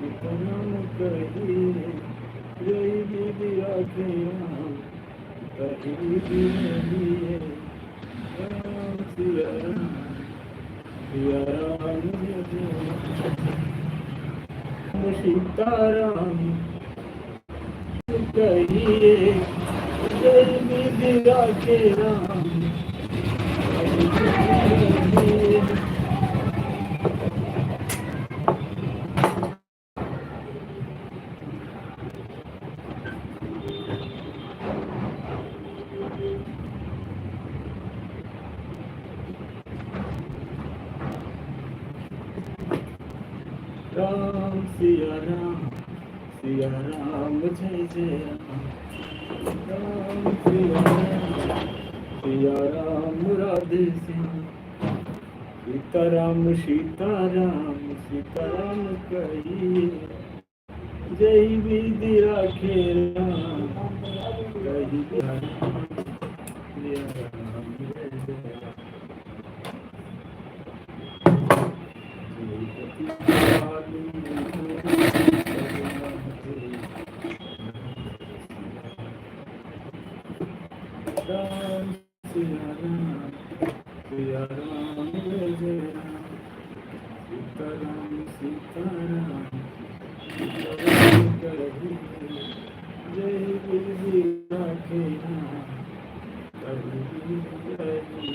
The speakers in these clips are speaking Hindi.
राम कहिए जय विधि राखे राम कहीं भी नहीं राम सिया राम सीताराम कहिए जय विधि राखे राम राम सिया राम जय जय राम सिया राम राधे सीताराम कहिए जय विधि राखे राम कही राम सिया राम जय राम सीताराम कहिए जय विधि राखे राम कही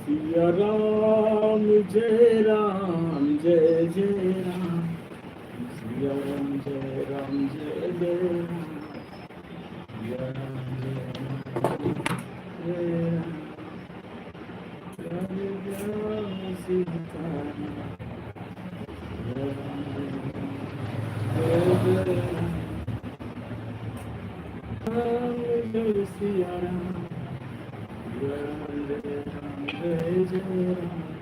सिया राम सिया राम जय जय राम सिया राम जय जय राम सिया राम जय राम सीताराम जय सिया राम जय जय राम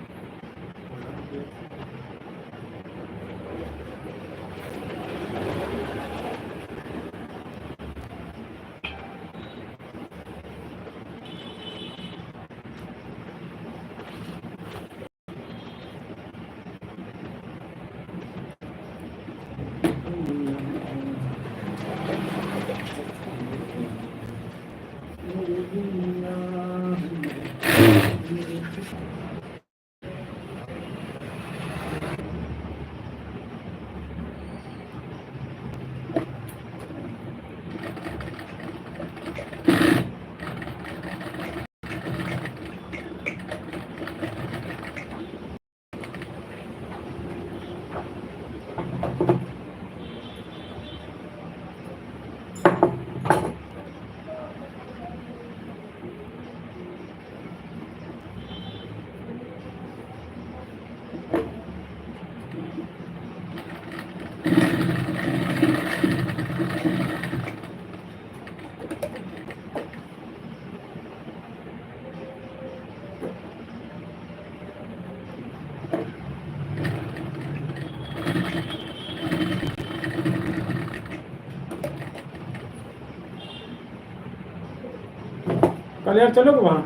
कल यार चलो वहाँ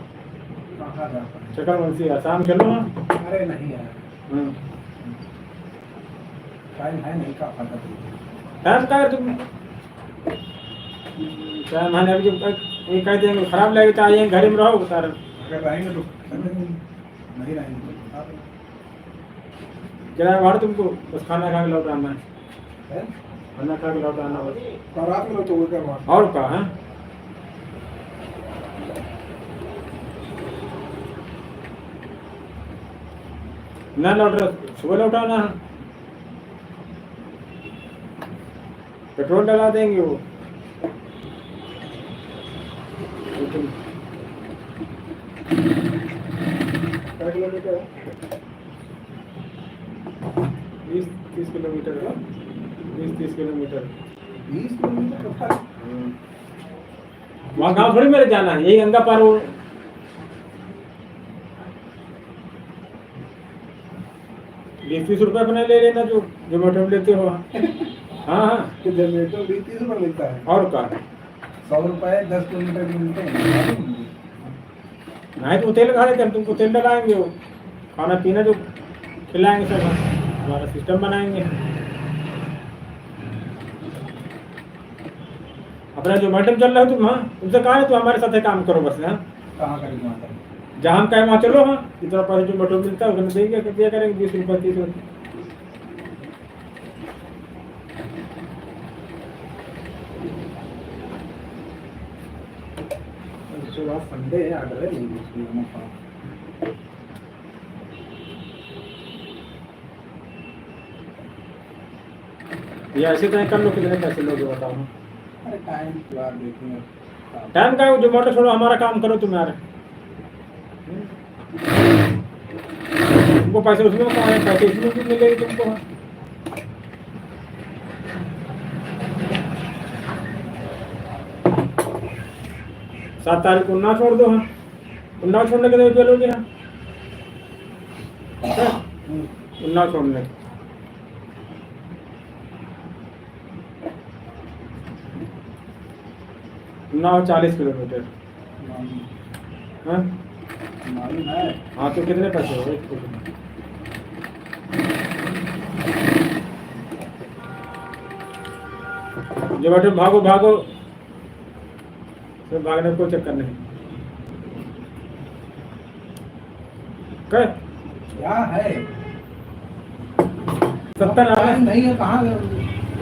कहाँ जाता है? चक्कर वंशी शाम चलो वहाँ। अरे नहीं यार, हम्म। टाइम है नहीं, का फायदा टाइम का है तुम टाइम है अभी ये कह देंगे खराब लगेगा तो आइए घर में रहो बता रहे अगर रहेंगे तो चलेंगे, नहीं रहेंगे तो बता देंगे। किराया भाड़ा तुमको बस खाना खा के लौट आना है हैं? खाना खा के लौट आना बस और रात में तो वो क्या वहाँ और का है ना लौट रहा सुबह लौटाना है पेट्रोल डला देंगे वो क्या किलोमीटर है? 20-30 किलोमीटर है 20-30 किलोमीटर 20 किलोमीटर तो था। वहाँ गाँव थोड़ी मेरे जाना है यही गंगा पार हो 20-30 रुपये अपने ले लेना जो जोमेटो में लेते हो हाँ हाँ तो जनरेटर 20-30 रुपये मिलता है, और का 100 रुपये 10 किलोमीटर के मिलते हैं। नहीं तो तेल खा लेते हम तुमको तेल डलाएंगे वो खाना पीना जो खिलाएंगे सब हमारा सिस्टम बनाएंगे अपना जो मैडम चल रहा हो तुम हाँ तुमसे कहा है तो हमारे साथ काम करो बस हाँ कहाँ करेंगे वहाँ पर? जहाँ हम कहें वहाँ चलो हाँ जितना पैसा जो मैडम मिलता है उसमें देंगे दिया करेंगे 20 रुपये 30 रुपये चलो आज संडे है, ऑर्डर है नहीं इसलिए हम खाओ। ये ऐसे तय कर लो कितने पैसे लोगे बताओ अरे टाइम यार देखेंगे। टाइम का जो मोटर छोड़ो हमारा काम करो तुम यार तुमको पैसे उसमें कहाँ है पैसे इसमें भी मिलेंगे तुमको 7 तारीख को उन्नाव छोड़ दो हाँ उन्नाव छोड़ने के लिए चलोगे हाँ उन्नाव छोड़ने उन्नाव 40 किलोमीटर हाँ मालूम है। हाँ तो कितने पैसे हो जो बैठे भागो भागो तो भागने को चक्कर नहीं क्या क्या है 70 आ रहा है नहीं है, कहाँ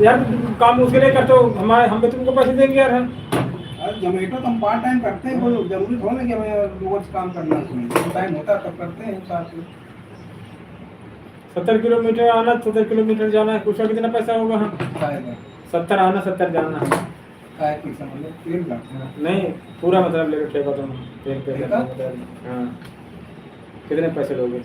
यार काम उसके लिए करते हो हमारे हम भी तुमको पैसे देंगे यार हम जोमेटो तो हम पार्ट टाइम करते हैं, कोई जरूरी थोड़ा ना कि हमें रोज काम करना है उसमें, जब टाइम होता है तब करते हैं साथ में। 70 किलोमीटर आना 70 किलोमीटर जाना है कुछ कितना पैसा होगा हाँ शायद 70 आना 70 जाना है शायद की समझ 3 लाख नहीं पूरा मतलब लेकर ठेका तुम तेल पे ठेका? हाँ कितने पैसे लोगे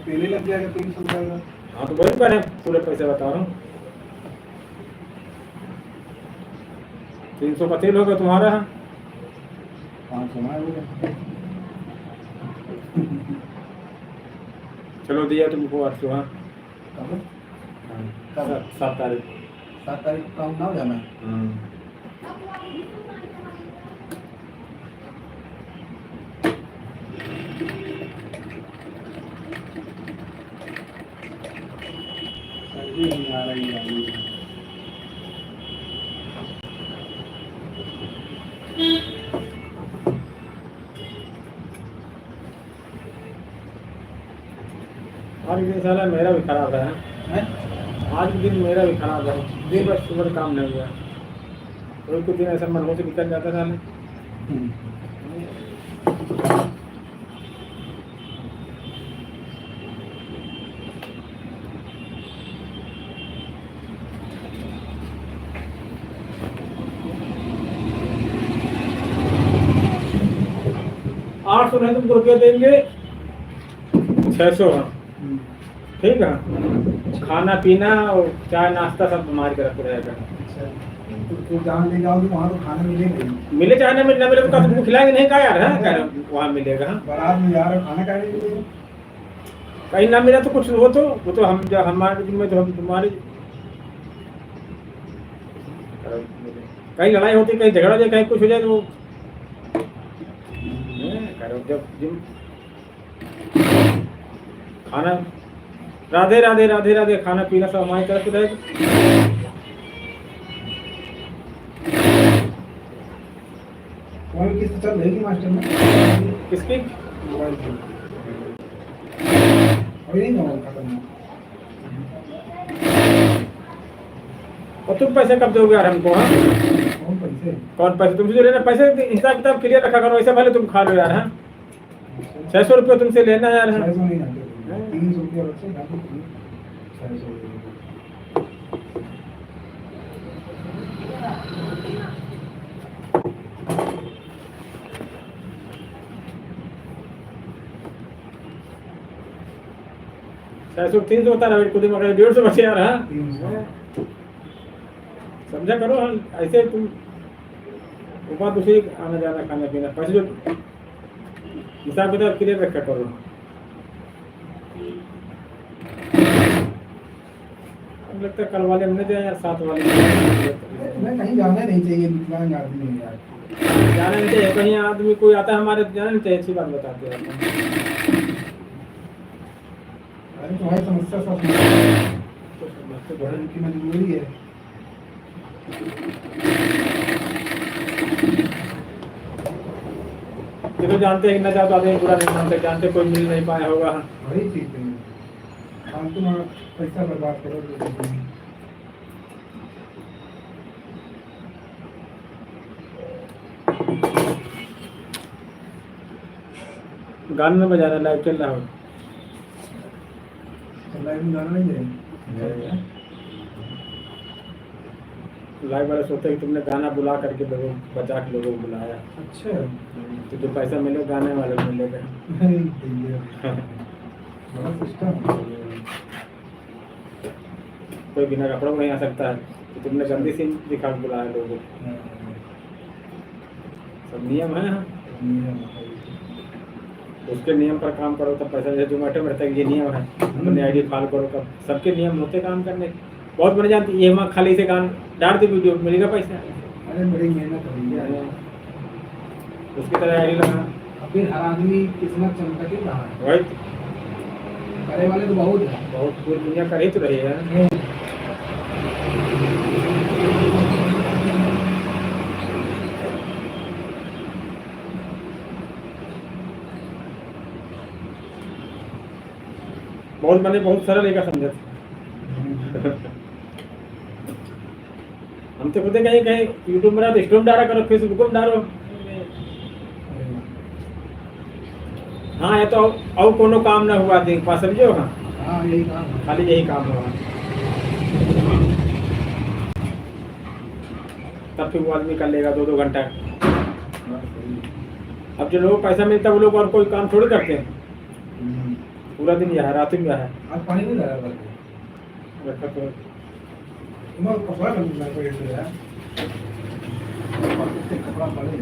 पहले लग जाएगा 300 रुपये का। हाँ तो वही पर है पूरे पैसे बता रहा हूँ 300 का तेल होगा तुम्हारा हाँ 500 में होगा। चलो दिया तुमको 800 हाँ कब? 7 तारीख 7 तारीख को काम ना हो जाना है। सर्दी नहीं आ रही है। आज दिन साला मेरा भी खराब है हैं? आज के दिन मेरा भी खराब है दिन भर सुबह काम नहीं हुआ रोज कुछ दिन ऐसा मन हो से निकल जाता था आठ सौ नहीं तुमको रुपये देंगे 600 हाँ ठीक है खाना पीना और चाय नाश्ता सब हमारी तरफ रहेगा तो जहाँ ले जाओगे वहाँ तो खाना मिलेगा ही। मिले चाहे ना मिले तो तुमको खिलाएंगे नहीं का यार है वहाँ मिलेगा हाँ बारात में जा रहे हो, खाना खाने के लिए कहीं ना मिला तो कुछ वो तो हम जब हमारे में तो हम तुम्हारे कहीं लड़ाई होती, कहीं झगड़ा हो जाए, कहीं कुछ हो जाए तो करो जब जिम खाना। राधे राधे राधे राधे। खाना पीना सब हमारी तरफ से रहेगा। मोबाइल किस्त चल रही मास्टर में किसकी? मोबाइल की अभी नहीं मोबाइल खत्म हुआ। और तुम पैसे कब दोगे यार हमको? हाँ, कौन पैसे? कौन पैसे? तुमसे जो लेना पैसे हिसाब किताब क्लियर रखा करो, ऐसे भले तुम खा लो यार। हाँ, 600 रुपये तुमसे लेना यार। हाँ, 600 नहीं आते, 300 रुपये अलग से डाल दो, 600 रुपये। सौ 300 होता है खुद ही, मगर 150 बचे यार। हाँ, 300 समझा करो। हाँ, ऐसे तुम ऊपर दूसरी आना जाना खाना पीना पैसे जो हिसाब किताब क्लियर रखा करो। अब लगता है कल वाले हमने दिया यार, 7 वाले मैं कहीं जाना नहीं चाहिए, विकलांग आदमी है यार। जाना नहीं चाहिए कहीं। आदमी कोई आता है हमारे, जाना नहीं चाहिए। अच्छी बात बताते हैं। अरे तुम्हारी समस्या सब तो बढ़ने की मजबूरी है। ये तो जानते हैं कि न चाहते आदमी बुरा नहीं मानते, जानते कोई मिल नहीं पाया होगा। वही चीज है, फालतू में पैसा बर्बाद करो। गाना में बजा रहा, लाइव चल रहा हो। लाइव में गाना नहीं है। लाइव वाले सोचते हैं कि तुमने गाना बुला करके लोगों बचा के लोगों को बुलाया। अच्छा तो जो पैसा मिले गाने वाले को मिलेगा। बड़ा सिस्टम है। कोई बिना कपड़ों को नहीं आ सकता है कि तुमने गंदी सीन दिखा के बुलाया लोगों को। सब नियम है। उसके नियम पर काम करो तब पैसा। जैसे जोमेटो में रहता है कि ये नियम है, हमने आईडी फॉलो करो, कब सबके नियम होते काम करने के। बहुत बड़ी जानती ये वहाँ खाली से गान डाल दे वीडियो मिलेगा पैसा। अरे बड़ी मेहनत हो रही है उसकी तरह आईडी लगा। अभी हर आदमी किस्मत चमका के रहा है, वही करे वाले तो बहुत है। बहुत पूरी दुनिया कर ही तो रही है। बहुत मैंने बहुत सरल एक समझा। हम तो खुद कहीं कहीं यूट्यूब में तो स्टोर डाला करो, फेसबुक में डालो। हाँ, ये तो और कोनो काम ना हुआ देख पा समझो। हाँ, हाँ यही काम है। खाली यही काम हुआ। तब फिर वो आदमी कर लेगा 2-2 घंटा। अब जो लोगों को पैसा मिलता है वो लोग और कोई काम थोड़ी करते हैं। पूरा दिन यह है, रात में यह है। आज पानी नहीं डाला करके रखा तो तुम्हारा कपड़ा बनना पड़ेगा यार। कपड़ा पड़े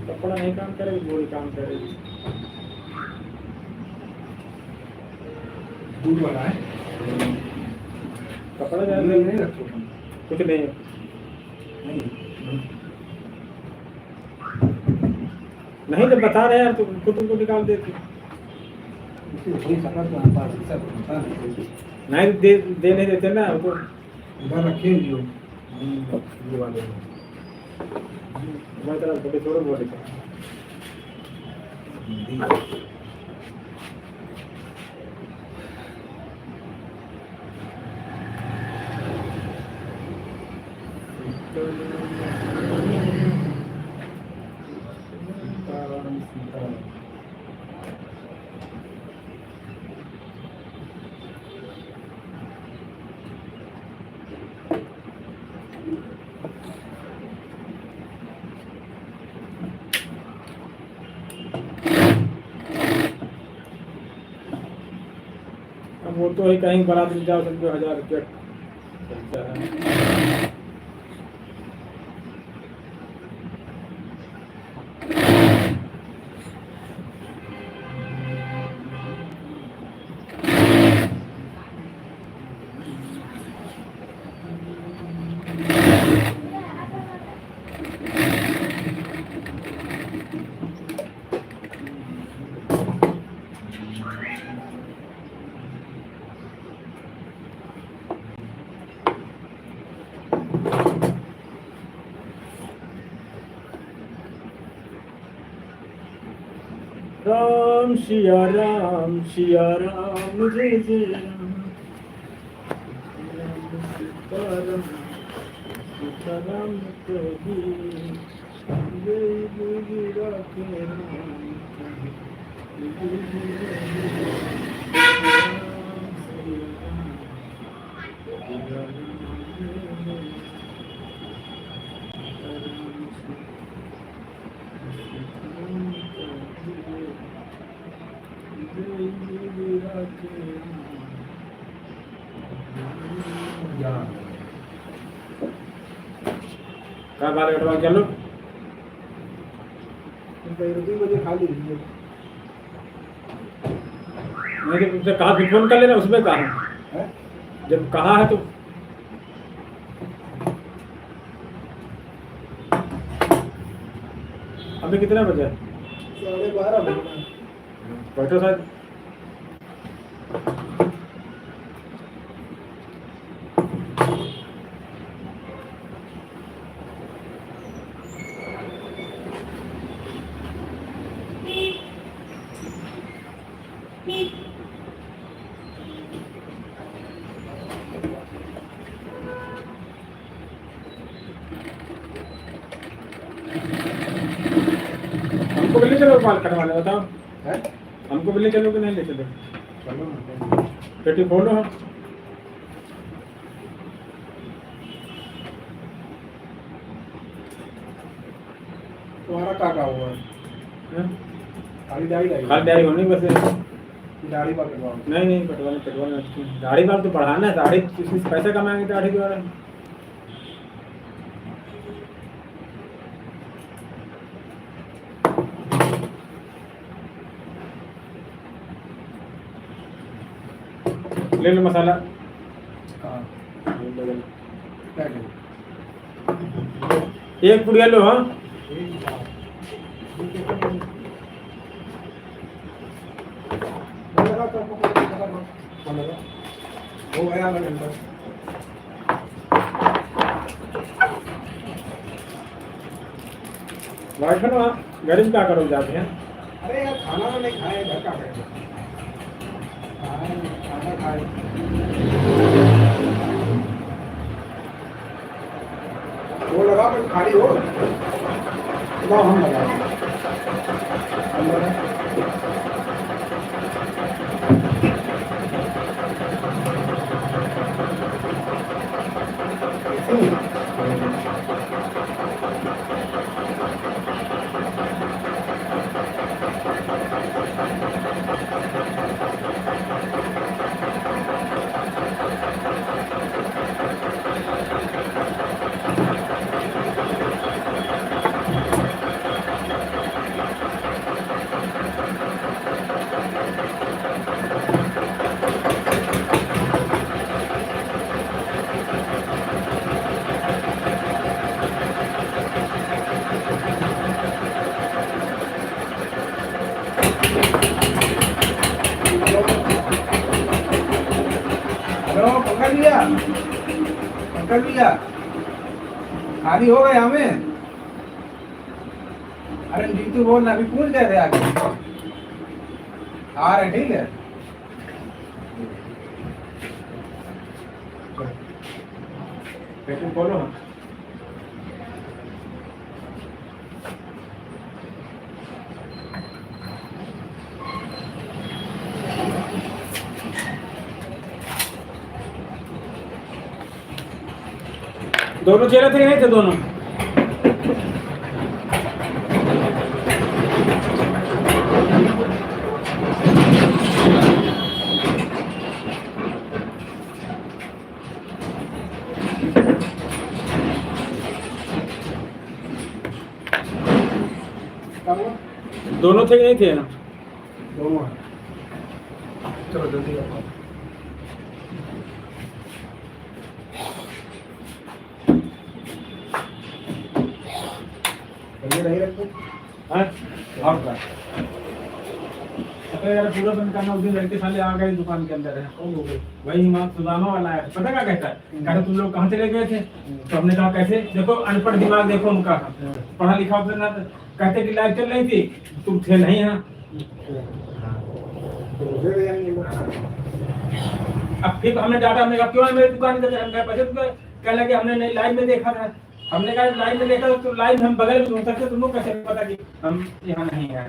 कपड़ा नहीं काम करे, बोरी काम करे। दूध वाला है, कपड़ा दूध नहीं रखो कुछ नहीं। नहीं जब बता रहे हैं तो तुमको निकाल देते। नहीं दे नहीं देते ना वो तो इधर रखे लियो ये वाले मैं तरह छोटे छोटे बोले थे। अब वो तो ही कहीं बारात में जाओ समझो 1000 रुपया चलता है। सिया राम जय जय राम सीताराम सीताराम कभी जय जय राखे राम क्या बात है चलो 2 बजे खा लीजिए। मैं तो तुमसे कहा कि फोन कर लेना उसमें कहा हैं? जब कहा है तो अभी कितना बजा 12:30 बजे। बैठो शायद हमको भी ले चलो बाल कटवाने बताओ हैं? हमको भी ले चलो कि नहीं ले चलो चलो ना। पेटी खोलो हम तुम्हारा क्या हुआ है? हैं? खाली दाढ़ी लगी? खाली दाढ़ी होनी बस दाढ़ी बाल कटवाओ। नहीं कटवाने दाढ़ी बाल तो बढ़ाना है दाढ़ी किसी पैसा कमाएंगे दाढ़ी के बारे में ले लो मसाला हाँ। बगल। क्या करें? एक पुड़िया लो हाँ हो गया आधा घंटा। बैठो ना गरीब क्या करो जाते हैं अरे यार खाना तो नहीं खाए घर का करें खाना खाए वो लगा पर खाली हो लगाओ हम लगा हेलो पकड़ लिया खाली हो गए हमें अरे जीतू बोल अभी पूछ गए थे आगे आ रहे ठीक है पेटी खोलो हाँ दोनों चेहरे थे नहीं थे दोनों दोनों थे कि नहीं थे ना दोनों चलो जल्दी रखो नहीं रखो हाँ और क्या अरे यार पूरा बंद करना उस दिन लड़के साले आ गए दुकान के अंदर है कौन हो गए वही हिमांशु सुदामा वाला है पता क्या कहता है कहता तुम लोग कहाँ चले गए थे तो हमने कहा कैसे देखो अनपढ़ दिमाग देखो उनका पढ़ा लिखा होता ना कहते कि लाइव चल रही थी तुम थे नहीं यहाँ तो मुझे ले जाएंगे लोग। अब फिर हमने डाटा, हमने कहा क्यों है मेरी दुकान के अंदर, हम कहा पैसे तो कह लगे हमने नहीं लाइन में देखा था। हमने कहा लाइन में देखा तो लाइन हम बगल में ढूंढ सकते, तुमको कैसे पता कि हम यहाँ नहीं है।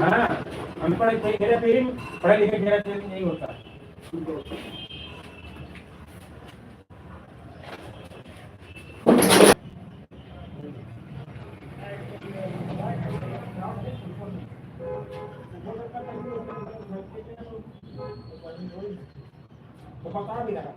हाँ, हम पढ़े घेरा फेरी, पढ़े लिखे घेरा फेरी नहीं होता। तो बता भी रहा